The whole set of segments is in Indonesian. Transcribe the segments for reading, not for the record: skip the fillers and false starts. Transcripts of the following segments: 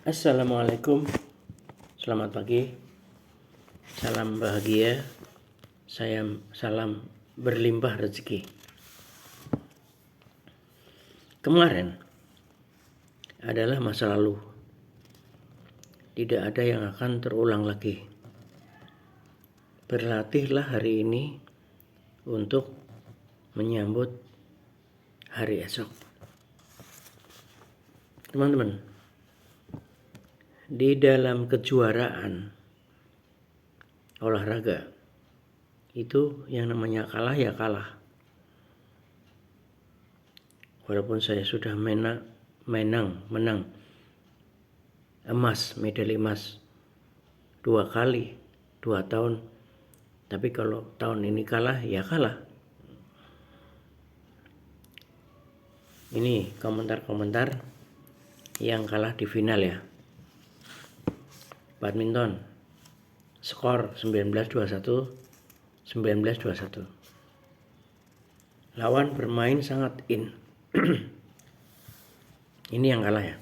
Assalamualaikum, selamat pagi, salam bahagia, salam berlimpah rezeki. Kemarin adalah masa lalu, tidak ada yang akan terulang lagi. Berlatihlah hari ini untuk menyambut hari esok. Teman-teman, di dalam kejuaraan olahraga itu yang namanya kalah ya kalah. Walaupun saya sudah menang medali emas 2 kali 2 tahun, tapi kalau tahun ini kalah ya kalah. Ini komentar yang kalah di final ya. Badminton skor 19-21, 19-21. Lawan bermain sangat in. Ini yang kalah ya.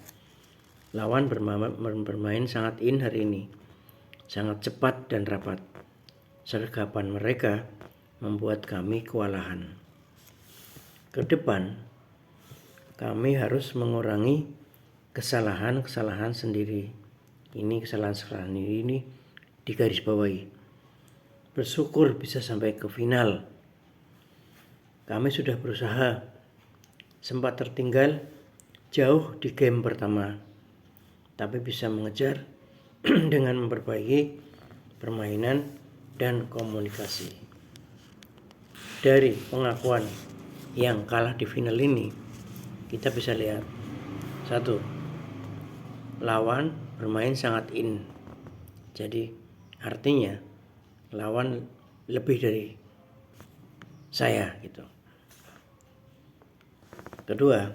Lawan bermain sangat in hari ini. Sangat cepat dan rapat. Sergapan mereka membuat kami kewalahan. Ke depan kami harus mengurangi kesalahan-kesalahan sendiri. Ini kesalahan-kesalahan ini digarisbawahi. Bersyukur bisa sampai ke final. Kami sudah berusaha, sempat tertinggal jauh di game pertama, tapi bisa mengejar dengan memperbaiki permainan dan komunikasi. Dari pengakuan yang kalah di final ini, kita bisa lihat, 1, lawan bermain sangat in. Jadi artinya lawan lebih dari saya gitu. Kedua,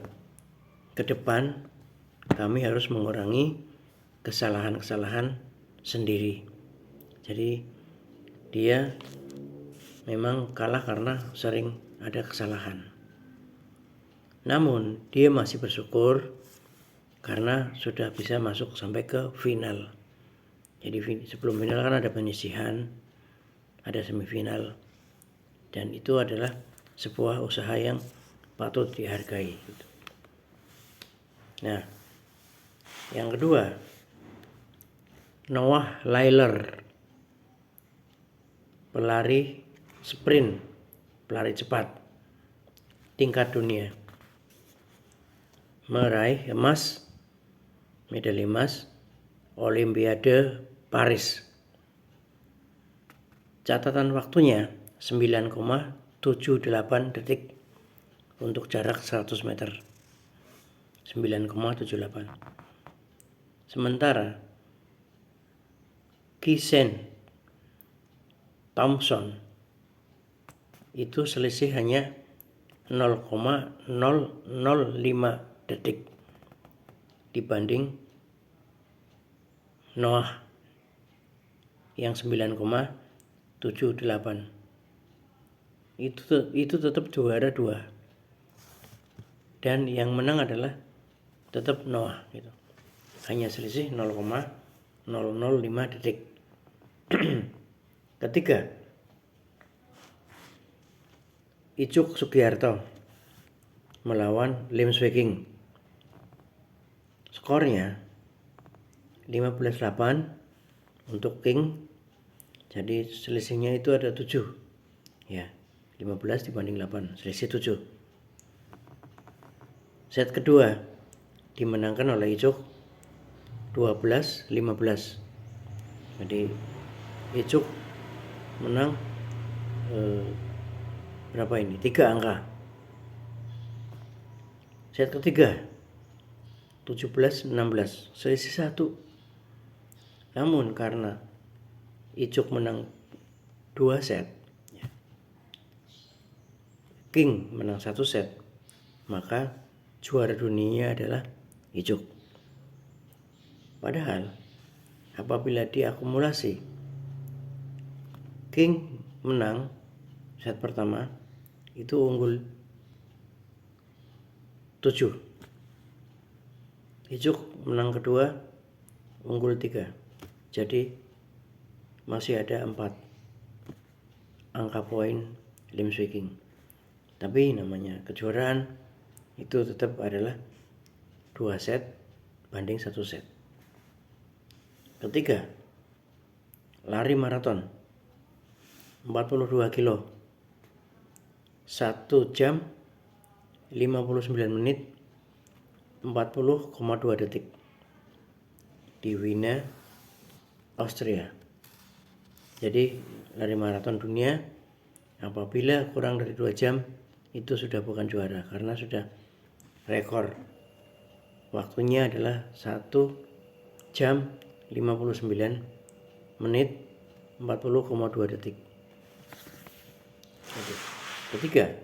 ke depan kami harus mengurangi kesalahan-kesalahan sendiri. Jadi dia memang kalah karena sering ada kesalahan. Namun dia masih bersyukur karena sudah bisa masuk sampai ke final. Jadi sebelum final kan ada penyisihan, ada semifinal, dan itu adalah sebuah usaha yang patut dihargai. Nah, yang kedua, Noah Lyler, pelari sprint, pelari cepat tingkat dunia, meraih medali emas Olimpiade Paris. Catatan waktunya 9,78 detik untuk jarak 100 meter. 9,78. Sementara Kisen Thompson itu selisih hanya 0,005 detik dibanding Noah yang 9,78. Itu tetap juara 2. Dan yang menang adalah tetap Noah gitu. Hanya selisih 0,005 detik. Ketiga, Icuk Sugiarto melawan Lim Swee King. Skornya 15-8 untuk King. Jadi selisihnya itu ada 7. Ya, 15 dibanding 8, selisih 7. Set kedua dimenangkan oleh Icuk 12-15. Jadi Icuk menang berapa ini? 3 angka. Set ketiga 17-16, selisih 1. Namun karena Icuk menang 2 set, King menang 1 set, maka juara dunia adalah Icuk. Padahal apabila diakumulasi, King menang set pertama itu unggul 7. Icuk menang kedua unggul 3. Jadi masih ada 4 angka poin Lim Swee King. Tapi namanya kejuaraan itu tetap adalah 2 set banding 1 set. Ketiga, lari maraton 42 kilo 1 jam 59 menit 40,2 detik di Wiener, Austria. Jadi lari maraton dunia apabila kurang dari 2 jam itu sudah bukan juara karena sudah rekor. Waktunya adalah 1 jam 59 menit 40,2 detik. Ketiga,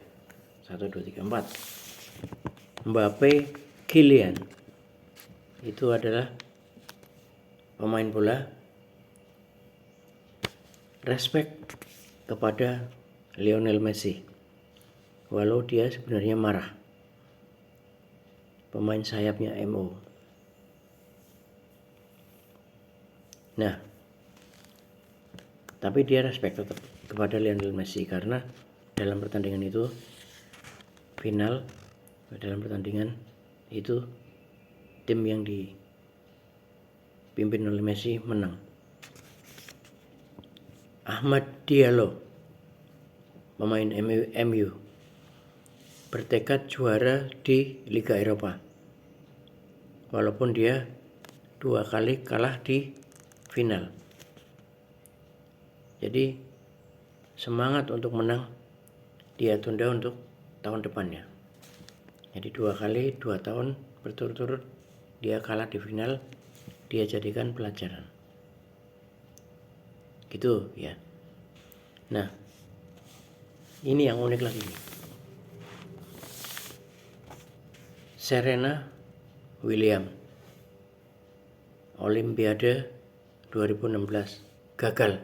1, 2, 3, 4. Mbappe Kylian itu adalah pemain bola. Respect kepada Lionel Messi, walau dia sebenarnya marah. Pemain sayapnya MU. Nah, tapi dia respect tetap kepada Lionel Messi karena dalam pertandingan itu final, dalam pertandingan itu tim yang dipimpin oleh Messi menang. Ahmad Diallo, pemain MU, bertekad juara di Liga Eropa walaupun dia 2 kali kalah di final. Jadi semangat untuk menang dia tunda untuk tahun depannya. Jadi 2 kali 2 tahun berturut-turut dia kalah di final, dia jadikan pelajaran. Gitu ya. Nah, ini yang unik lagi. Serena Williams, Olimpiade 2016 gagal,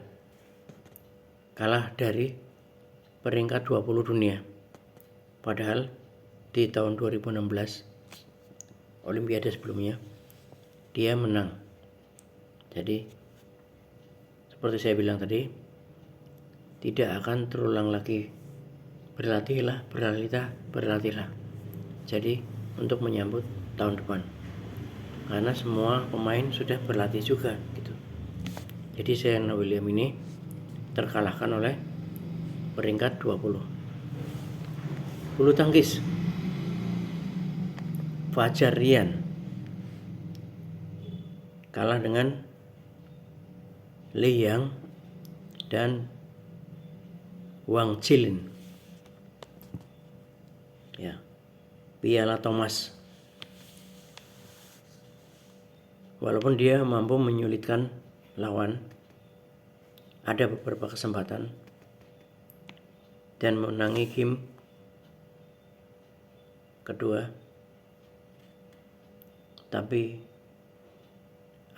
kalah dari peringkat 20 dunia. Padahal di tahun 2016 Olimpiade sebelumnya dia menang. Jadi seperti saya bilang tadi, tidak akan terulang lagi. Berlatihlah. Jadi untuk menyambut tahun depan, karena semua pemain sudah berlatih juga gitu. Jadi Serena Williams ini terkalahkan oleh peringkat 20. Bulu tangkis, Fajar Rian kalah dengan Li Yang dan Wang Chilin. Ya, Piala Thomas. Walaupun dia mampu menyulitkan lawan, ada beberapa kesempatan dan menangi game kedua, tapi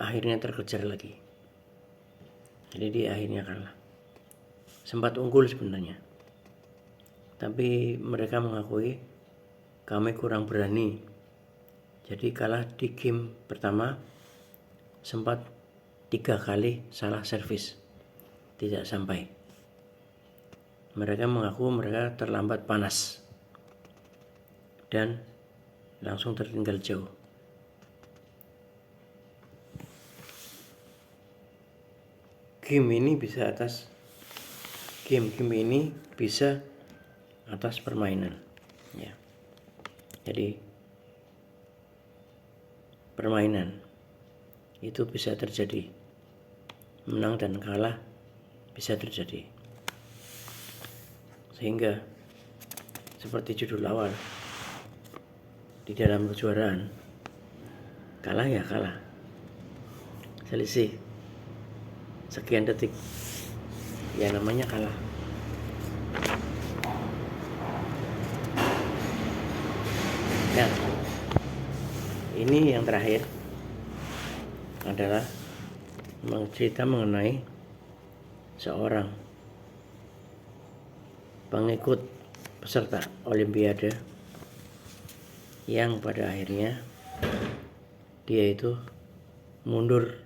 akhirnya terkejar lagi. Jadi dia akhirnya kalah. Sempat unggul sebenarnya, tapi mereka mengakui kami kurang berani. Jadi kalah di game pertama, sempat 3 kali salah servis, tidak sampai. Mereka mengaku mereka terlambat panas dan langsung tertinggal jauh. Game ini bisa atas permainan, ya. Jadi permainan itu bisa terjadi, menang dan kalah bisa terjadi. Sehingga seperti judul awal, di dalam kejuaraan kalah ya kalah, selisih sekian detik ya namanya kalah. Nah, ini yang terakhir adalah cerita mengenai seorang pengikut peserta Olimpiade yang pada akhirnya dia itu mundur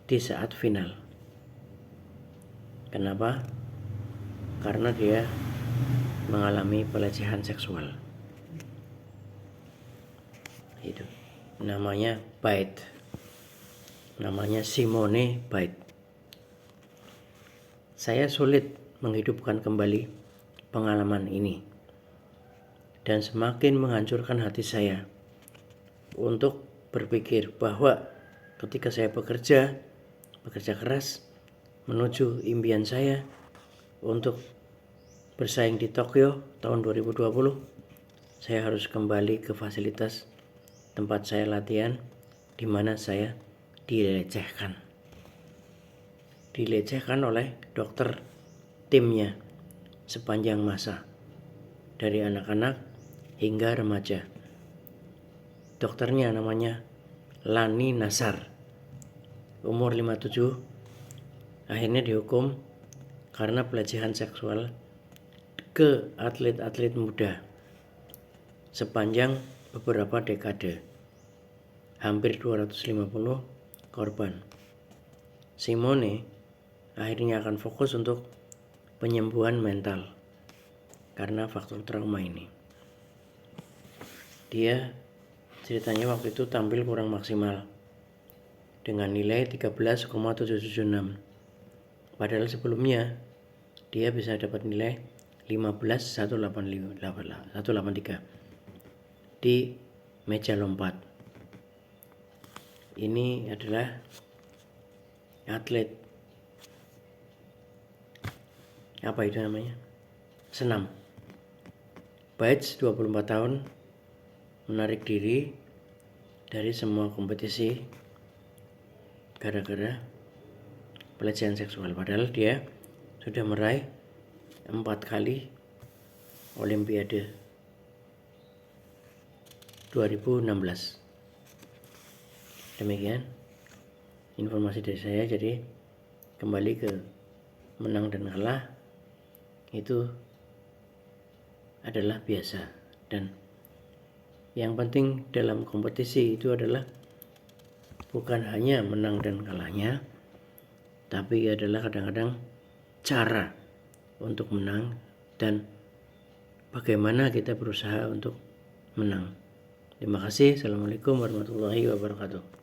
di saat final. Kenapa? Karena dia mengalami pelecehan seksual. Itu namanya Bait, namanya Simone Bait. Saya sulit menghidupkan kembali pengalaman ini dan semakin menghancurkan hati saya untuk berpikir bahwa ketika saya bekerja keras menuju impian saya untuk bersaing di Tokyo tahun 2020, saya harus kembali ke fasilitas tempat saya latihan, di mana saya dilecehkan oleh dokter timnya sepanjang masa, dari anak-anak hingga remaja. Dokternya namanya Lani Nasar, umur 57, akhirnya dihukum karena pelecehan seksual ke atlet-atlet muda sepanjang beberapa dekade, hampir 250 korban. Simone akhirnya akan fokus untuk penyembuhan mental karena faktor trauma ini. Dia ceritanya waktu itu tampil kurang maksimal dengan nilai 13,776, padahal sebelumnya dia bisa dapat nilai 15,183 di meja lompat. Ini adalah atlet, apa itu namanya, senam. Bates 24 tahun menarik diri dari semua kompetisi gara-gara pelecehan seksual, padahal dia sudah meraih 4 kali Olimpiade 2016. Demikian informasi dari saya. Jadi kembali ke menang dan kalah itu adalah biasa, dan yang penting dalam kompetisi itu adalah bukan hanya menang dan kalahnya, tapi adalah kadang-kadang cara untuk menang dan bagaimana kita berusaha untuk menang. Terima kasih. Assalamualaikum warahmatullahi wabarakatuh.